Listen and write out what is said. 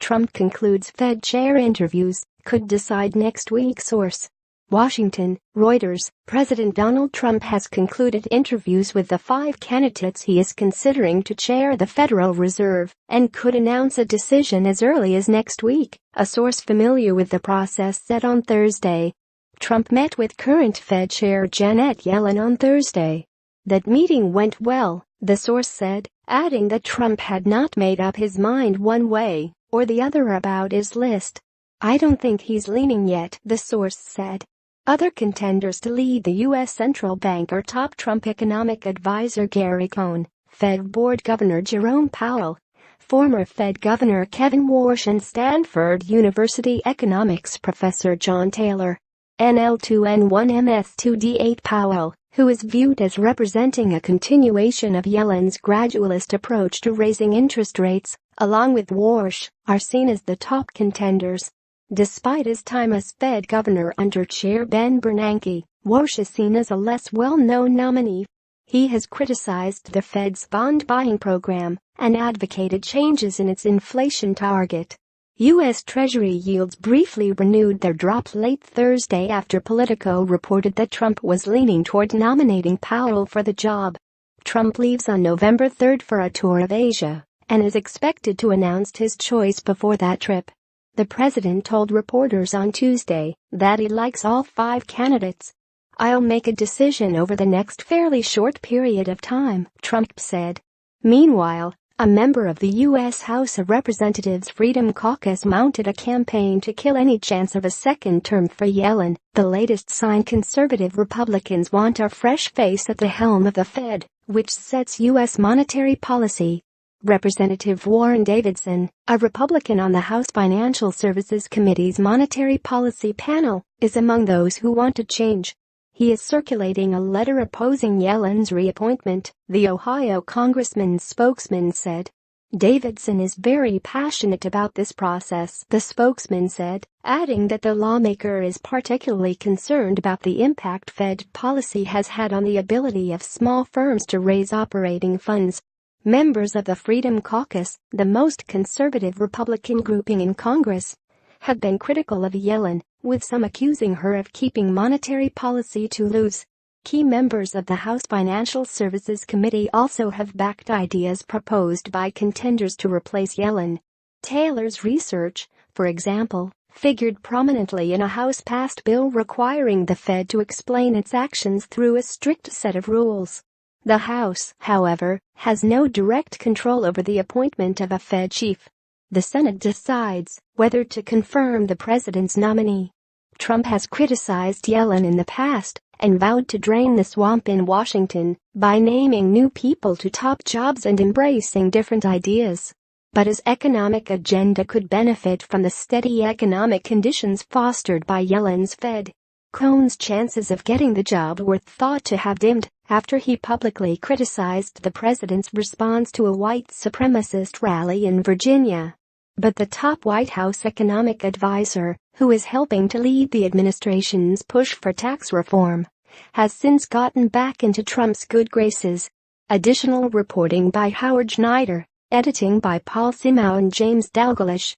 Trump concludes Fed chair interviews, could decide next week. Source: Washington, Reuters. President Donald Trump has concluded interviews with the 5 candidates he is considering to chair the Federal Reserve and could announce a decision as early as next week, a source familiar with the process said on Thursday. Trump met with current Fed Chair Janet Yellen on Thursday. That meeting went well, the source said, adding that Trump had not made up his mind one way or the other about his list. "I don't think he's leaning yet," the source said. Other contenders to lead the U.S. Central Bank are top Trump economic advisor Gary Cohn, Fed Board Governor Jerome Powell, former Fed Governor Kevin Warsh and Stanford University economics professor John Taylor. NL2N1MS2D8 Powell, who is viewed as representing a continuation of Yellen's gradualist approach to raising interest rates, along with Warsh, are seen as the top contenders. Despite his time as Fed governor under Chair Ben Bernanke, Warsh is seen as a less well-known nominee. He has criticized the Fed's bond buying program and advocated changes in its inflation target. U.S. Treasury yields briefly renewed their drop late Thursday after Politico reported that Trump was leaning toward nominating Powell for the job. Trump leaves on November 3 for a tour of Asia and is expected to announce his choice before that trip. The president told reporters on Tuesday that he likes all 5 candidates. "I'll make a decision over the next fairly short period of time," Trump said. Meanwhile, a member of the U.S. House of Representatives Freedom Caucus mounted a campaign to kill any chance of a second term for Yellen, the latest sign conservative Republicans want a fresh face at the helm of the Fed, which sets U.S. monetary policy. Representative Warren Davidson, a Republican on the House Financial Services Committee's Monetary Policy Panel, is among those who want to change. He is circulating a letter opposing Yellen's reappointment, the Ohio congressman's spokesman said. Davidson is very passionate about this process, the spokesman said, adding that the lawmaker is particularly concerned about the impact Fed policy has had on the ability of small firms to raise operating funds. Members of the Freedom Caucus, the most conservative Republican grouping in Congress, have been critical of Yellen, with some accusing her of keeping monetary policy too loose. Key members of the House Financial Services Committee also have backed ideas proposed by contenders to replace Yellen. Taylor's research, for example, figured prominently in a House-passed bill requiring the Fed to explain its actions through a strict set of rules. The House, however, has no direct control over the appointment of a Fed chief. The Senate decides whether to confirm the president's nominee. Trump has criticized Yellen in the past and vowed to drain the swamp in Washington by naming new people to top jobs and embracing different ideas. But his economic agenda could benefit from the steady economic conditions fostered by Yellen's Fed. Cohn's chances of getting the job were thought to have dimmed after he publicly criticized the president's response to a white supremacist rally in Virginia. But the top White House economic advisor, who is helping to lead the administration's push for tax reform, has since gotten back into Trump's good graces. Additional reporting by Howard Schneider, editing by Paul Simao and James Dalglish.